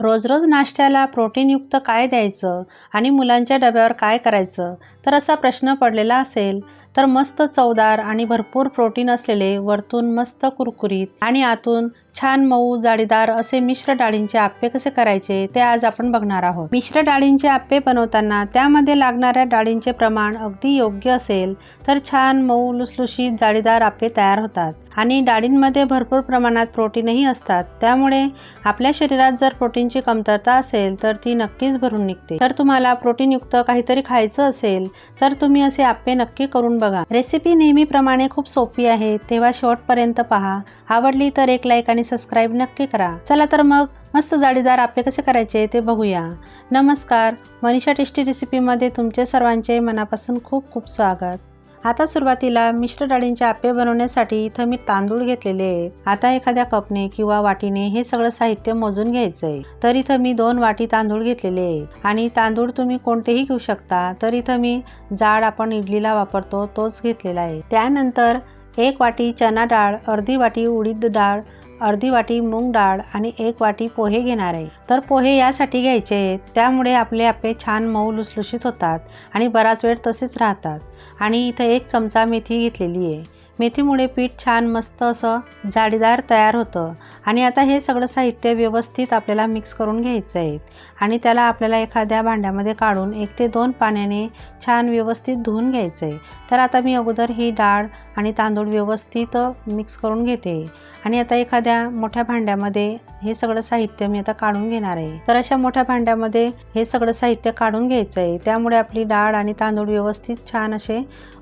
रोज रोज नाश्त्याला प्रोटीनयुक्त काय द्यायचं आणि मुलांच्या डब्यावर काय करायचं, तर असा प्रश्न पडलेला असेल तर मस्त चवदार आणि भरपूर प्रोटीन असलेले वरतून मस्त कुरकुरीत आणि आतून छान मऊ जाळीदार असे मिश्र डाळींचे आप्पे कसे करायचे ते आज आपण बघणार आहोत। मिश्र डाळींचे आप्पे बनवताना त्यामध्ये लागणाऱ्या डाळींचे प्रमाण अगदी योग्य असेल तर छान मऊ लुसलुशीत जाळीदार आप्पे तयार होतात। आणि डाळींमध्ये भरपूर प्रमाणात प्रोटीनही असतात, त्यामुळे आपल्या शरीरात जर प्रोटीनची कमतरता असेल तर ती नक्कीच भरून निघते। तर तुम्हाला प्रोटीनयुक्त काहीतरी खायचं असेल तर तुम्ही असे आप्पे नक्की करून बघा। रेसिपी नेहमीप्रमाणे खूप सोपी आहे, तेव्हा शेवटपर्यंत पहा। आवडली तर एक लाईक आणि सबस्क्राईब नक्की करा। चला तर मग मस्त जाळीदार आप्पे कसे करायचे ते बघूया। नमस्कार, मनीषा टेस्टी रेसिपीमध्ये तुमचे सर्वांचे मनापासून खूप खूप स्वागत। आता सुरुवातीला मिश्र डाळींचे आप्पे बनवण्यासाठी इथं मी तांदूळ घेतलेले आहेत। आता एखाद्या कपने किंवा वाटीने हे सगळं साहित्य मोजून घ्यायचंय। तर इथं मी 2 वाटी तांदूळ घेतलेले आहेत आणि तांदूळ तुम्ही कोणतेही घेऊ शकता। तर इथं मी जाड आपण इडलीला वापरतो तोच घेतलेला आहे। त्यानंतर 1 वाटी चना डाळ, अर्धी वाटी उडीद डाळ, अर्धी वाटी मूग डाळ आणि 1 वाटी पोहे घेणार आहे। तर पोहे यासाठी घ्यायचे आहेत, त्यामुळे आपले आप्पे छान मऊ लुसलुशीत होतात आणि बराच वेळ तसेच राहतात। आणि इथं 1 चमचा मेथी घेतलेली आहे। मेथीमुळे पीठ छान मस्त असं जाळीदार तयार होतं। आणि आता हे सगळं साहित्य व्यवस्थित आपल्याला मिक्स करून घ्यायचं आहे आणि त्याला आपल्याला एखाद्या भांड्यामध्ये काढून 1 ते 2 पाण्याने छान व्यवस्थित धुवून घ्यायचं आहे। तर आता मी अगोदर ही डाळ आणि तांदूळ व्यवस्थित मिक्स करून घेते आणि आता एखाद्या मोठ्या भांड्यामध्ये हे सगळं साहित्य मी आता काढून घेणार आहे। तर अशा मोठ्या भांड्यामध्ये हे सगळं साहित्य काढून घ्यायचं आहे, त्यामुळे आपली डाळ आणि तांदूळ व्यवस्थित छान असे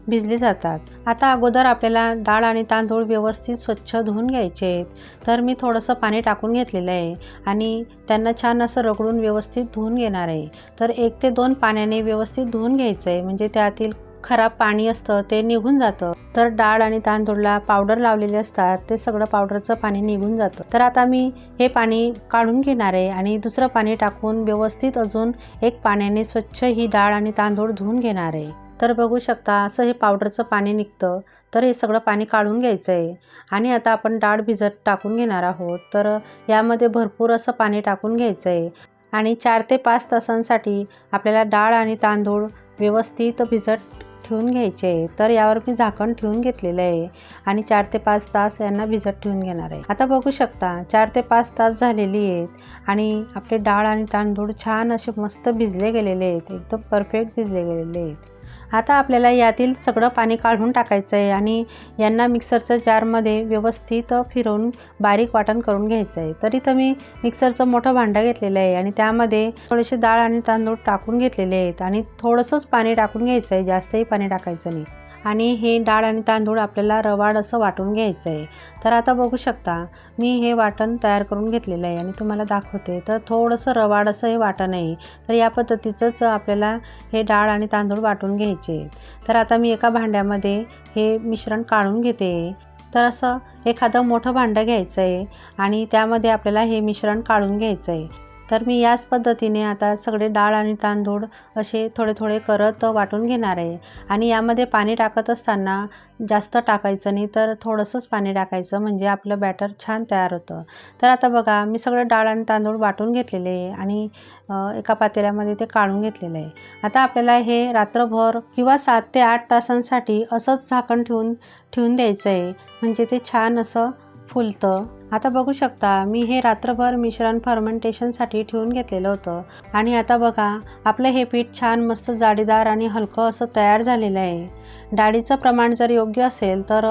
भिजले जातात। आता अगोदर आपल्याला डाळ आणि तांदूळ व्यवस्थित स्वच्छ धुवून घ्यायचे आहेत। तर मी थोडंसं पाणी टाकून घेतलेलं आहे आणि त्यांना छान असं रगडून व्यवस्थित धुवून घेणार आहे। तर 1 ते 2 पाण्याने व्यवस्थित धुवून घ्यायचं आहे, म्हणजे त्यातील खराब पाणी असतं ते निघून जातं। तर डाळ आणि तांदूळला पावडर लावलेले असतात, ते सगळं पावडरचं पाणी निघून जातं। तर आता मी हे पाणी काढून घेणार आहे आणि दुसरं पाणी टाकून व्यवस्थित अजून 1 पाण्याने स्वच्छ ही डाळ आणि तांदूळ धुवून घेणार आहे। तर बघू शकता असं हे पावडरचं पाणी निघतं। तर हे सगळं पाणी काढून घ्यायचं आहे आणि आता आपण डाळ भिजत टाकून घेणार आहोत। तर यामध्ये भरपूर असं पाणी टाकून घ्यायचं आहे आणि 4 ते 5 तासांसाठी आपल्याला डाळ आणि तांदूळ व्यवस्थित भिजत ठेवून घ्यायचे आहे। तर यावर मी झाकण ठेवून घेतलेलं आहे आणि 4 ते 5 तास यांना भिजत ठेवून घेणार आहे। आता बघू शकता 4 ते 5 तास झालेली आहेत आणि आपले डाळ आणि तांदूळ छान असे मस्त भिजले गेलेले आहेत, एकदम परफेक्ट भिजले गेलेले आहेत। आता आपल्याला यातील सगळं पाणी काढून टाकायचं आहे आणि यांना मिक्सरच्या जारमध्ये व्यवस्थित फिरवून बारीक वाटण करून घ्यायचं आहे। तर इथं मी मिक्सरचं मोठं भांडं घेतलेलं आहे आणि त्यामध्ये थोडेसे डाळ आणि तांदूळ टाकून घेतलेले आहेत आणि थोडंसंच पाणी टाकून घ्यायचं आहे, जास्तही पाणी टाकायचं नाही। आणि हे डाळ आणि तांदूळ आपल्याला रवाड असं वाटून घ्यायचं आहे। तर आता बघू शकता मी हे वाटण तयार करून घेतलेलं आहे आणि तुम्हाला दाखवते। तर थोडंसं रवाड असं हे वाटण आहे। तर या पद्धतीचंच आपल्याला हे डाळ आणि तांदूळ वाटून घ्यायचे। तर आता मी एका भांड्यामध्ये हे मिश्रण काढून घेते। तर असं एखादं मोठं भांडं घ्यायचं आहे आणि त्यामध्ये आपल्याला हे मिश्रण काढून घ्यायचं आहे। तर मी याच पद्धतीने आता सगळे डाळ आणि तांदूळ असे थोडे थोडे करत वाटून घेणार आहे आणि यामध्ये पाणी टाकत असताना जास्त टाकायचं नाही, तर थोडंसंच पाणी टाकायचं, म्हणजे आपलं बॅटर छान तयार होतं। तर आता बघा मी सगळं डाळ आणि तांदूळ वाटून घेतलेले आहे आणि एका पातेल्यामध्ये ते काढून घेतलेलं आहे। आता आपल्याला हे रात्रभर किंवा 7 ते 8 तासांसाठी असंच झाकण ठेवून द्यायचं आहे, म्हणजे ते छान असं फुलतं। आता बघू शकता मी हे रात्रभर मिश्रण फर्मेंटेशनसाठी ठेवून घेतलेलं होतं आणि आता बघा आपलं हे पीठ छान मस्त जाडीदार आणि हलकं असं तयार झालेलं आहे। डाळीचं प्रमाण जर योग्य असेल तर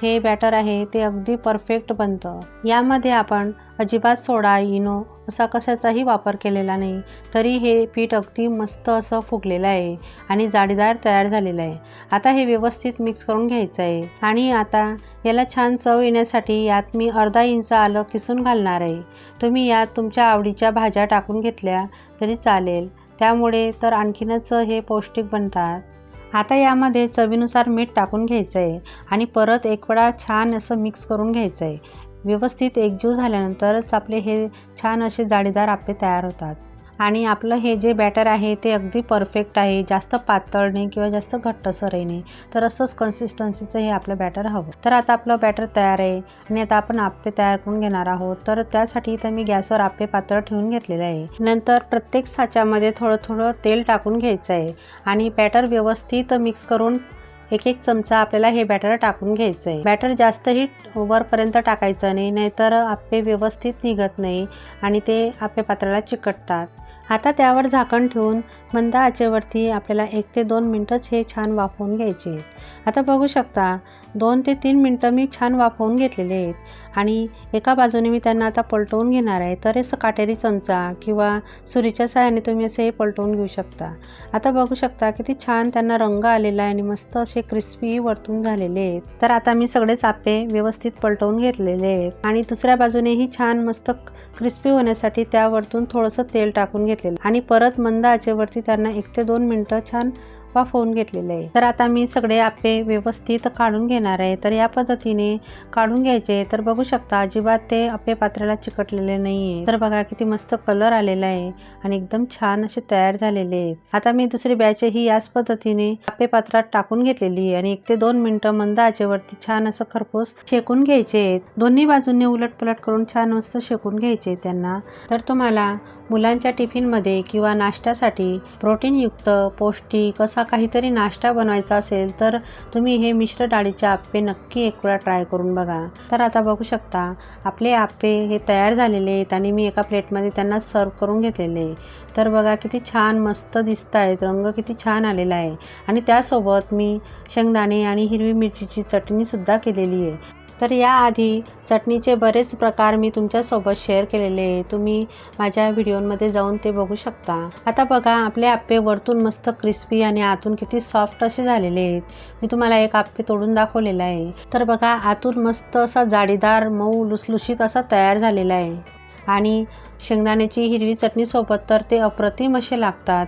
हे बॅटर आहे ते अगदी परफेक्ट बनतं। यामध्ये आपण अजिबात सोडा, इनो असा कशाचाही वापर केलेला नाही, तरी हे पीठ अगदी मस्त असं फुगलेलं आहे आणि जाडीदार तयार झालेलं आहे। आता हे व्यवस्थित मिक्स करून घ्यायचं आहे आणि आता याला छान चव येण्यासाठी यात मी अर्धा इंच आलं किसून घालणार आहे। तुम्ही यात तुमच्या आवडीच्या भाज्या टाकून घेतल्या तरी चालेल, त्यामुळे तर आणखीनच हे पौष्टिक बनतात। आता यामध्ये चवीनुसार मीठ टाकून घ्यायचं आहे आणि परत एक वेळा छान असं मिक्स करून घ्यायचं आहे। व्यवस्थित एकजीव झाल्यानंतरच आपले हे छान असे जाळीदार आप्पे तयार होतात। आणि आपलं हे जे बॅटर आहे ते अगदी परफेक्ट आहे, जास्त पातळ नाही किंवा जास्त घट्टसरही नाही. तर असंच कन्सिस्टन्सीचं हे आपलं बॅटर हवं. तर आता आपलं बॅटर तयार आहे आणि आता आपण आप्पे तयार करून घेणार आहोत. तर त्यासाठी इथं मी गॅसवर आप्पे पातळ ठेवून घेतलेले आहे. नंतर प्रत्येक साच्यामध्ये थोडं थोडं तेल टाकून घ्यायचं आहे आणि बॅटर व्यवस्थित मिक्स करून एक एक चमचा आपल्याला हे बॅटर टाकून घ्यायचं आहे. बॅटर जास्तही वरपर्यंत टाकायचं नाही, नाहीतर आप्पे व्यवस्थित निघत नाही आणि ते आप्पे पात्राला चिकटतात. आता त्यावर झाकण ठेवून मंद आचेवरती आपल्याला 1 ते 2 मिनटंच हे छान वाफवून घ्यायचे आहेत. आता बघू शकता 2 ते 3 मिनटं मी छान वाफवून घेतलेले आहेत आणि एका बाजूने मी त्यांना आता पलटवून घेणार आहे. तर असं काटेरी चमचा किंवा सुरीच्या सहाय्याने तुम्ही असे हे पलटवून घेऊ शकता. आता बघू शकता किती छान त्यांना रंग आलेला आहे आणि मस्त असे क्रिस्पी वरतून झालेले आहेत. तर आता मी सगळेच आप्पे व्यवस्थित पलटवून घेतलेले आहेत आणि दुसऱ्या बाजूनेही छान मस्त क्रिस्पी होण्यासाठी त्यावरतून थोडंसं तेल टाकून घेतलेलं आणि परत मंद आचेवरती त्यांना 1 ते 2 मिनटं छान वाफवून घेतलेले आहे. तर आता मी सगळे आप्पे व्यवस्थित काढून घेणार आहे. तर या पद्धतीने काढून घ्यायचे. तर बघू शकता अजिबात ते आप्पे पात्राला चिकटलेले नाही आहे. तर बघा किती मस्त कलर आलेला आहे आणि एकदम छान असे तयार झालेले आहेत. आता मी दुसरी बॅचही याच पद्धतीने आप्पे पात्रात टाकून घेतलेली आहे आणि 1 ते 2 मिनटं मंद आचेवरती छान असं खरपूस शेकून घ्यायचे आहेत. दोन्ही बाजूंनी उलटपलट करून छान मस्त शेकून घ्यायचे त्यांना. तर तुम्हाला मुलांच्या टिफिनमध्ये किंवा नाश्त्यासाठी प्रोटीनयुक्त पौष्टिक असा काहीतरी नाश्ता बनवायचा असेल तर तुम्ही हे मिश्र डाळीचे आप्पे नक्की एक वेळा ट्राय करून बघा. तर आता बघू शकता आपले आप्पे हे तयार झालेले आहेत आणि मी एका प्लेटमध्ये त्यांना सर्व करून घेतलेले आहे. तर बघा किती छान मस्त दिसत आहेत, रंग किती छान आलेला आहे आणि त्यासोबत मी शेंगदाणे आणि हिरवी मिरचीची चटणीसुद्धा केलेली आहे. तर याआधी चटणीचे बरेच प्रकार मी तुमच्यासोबत शेअर केलेले आहे. तुम्ही माझ्या व्हिडिओमध्ये जाऊन ते बघू शकता. आता बघा आपले आप्पे वरतून मस्त क्रिस्पी आणि आतून किती सॉफ्ट असे झालेले आहेत. मी तुम्हाला एक आप्पे तोडून दाखवलेला आहे. तर बघा आतून मस्त असा जाळीदार मऊ लुसलुशीत असा तयार झालेला आहे आणि शेंगदाण्याची हिरवी चटणीसोबत तर ते अप्रतिम असे लागतात.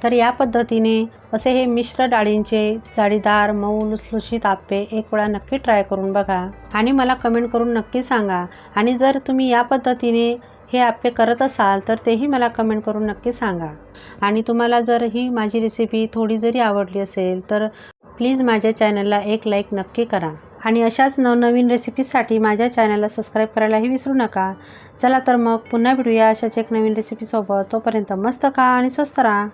तर या पद्धतीने असे हे मिश्र डाळींचे जाळीदार मऊ लुसलुशीत आप्पे एक वेळा नक्की ट्राय करून बघा आणि मला कमेंट करून नक्की सांगा. आणि जर तुम्ही या पद्धतीने हे आप्पे करत असाल तर तेही मला कमेंट करून नक्की सांगा. आणि तुम्हाला जर ही माझी रेसिपी थोडी जरी आवडली असेल तर प्लीज माझ्या चॅनलला एक लाईक नक्की करा आणि अशाच नवनवीन रेसिपीसाठी माझ्या चॅनलला सबस्क्राईब करायलाही विसरू नका. चला तर मग पुन्हा भेटूया अशाच एक नवीन रेसिपीसोबत. तोपर्यंत मस्त खा आणि स्वस्त राहा.